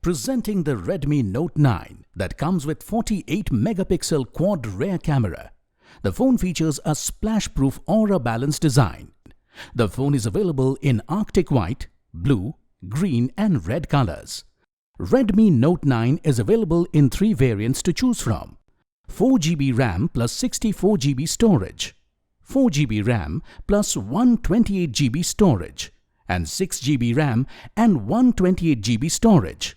Presenting the Redmi Note 9 that comes with 48 megapixel quad rear camera. The phone features a splash-proof aura balance design. The phone is available in Arctic White, Blue, Green and Red colors. Redmi Note 9 is available in 3 variants to choose from. 4GB RAM plus 64GB storage, 4GB RAM plus 128GB storage, and 6GB RAM and 128GB storage.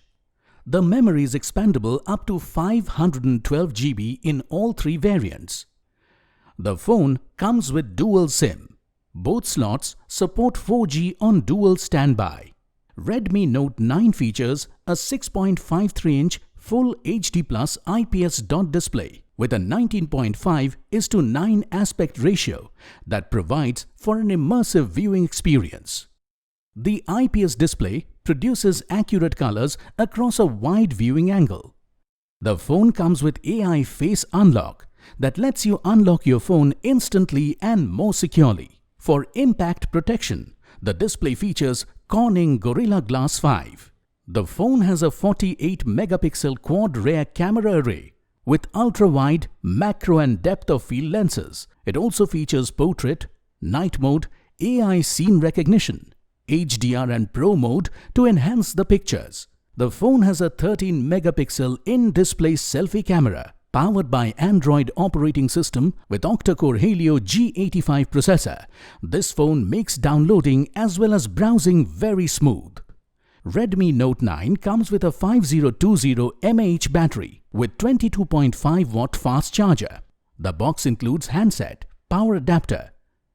The memory is expandable up to 512GB in all 3 variants. The phone comes with dual SIM. Both slots support 4G on dual standby. Redmi Note 9 features a 6.53-inch Full HD Plus IPS dot display with a 19.5:9 aspect ratio that provides for an immersive viewing experience. The IPS display produces accurate colors across a wide viewing angle. The phone comes with AI Face Unlock that lets you unlock your phone instantly and more securely. For impact protection, the display features Corning Gorilla Glass 5. The phone has a 48 megapixel quad rear camera array with ultra-wide, macro and depth of field lenses. It also features portrait, night mode, AI scene recognition, HDR and Pro mode to enhance the pictures. The phone has a 13 megapixel in-display selfie camera powered by Android operating system with octa-core Helio G85 processor. This phone makes downloading as well as browsing very smooth. Redmi Note 9 comes with a 5020 mAh battery with 22.5 watt fast charger. The box includes handset, power adapter,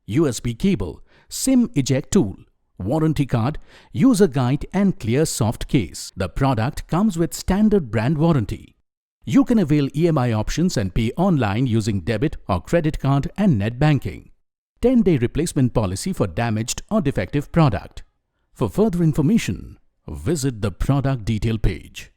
USB cable, SIM eject tool, warranty card, user guide and clear soft case. The product comes with standard brand warranty. You can avail EMI options and pay online using debit or credit card and net banking. 10-day replacement policy for damaged or defective product. For further information, visit the product detail page.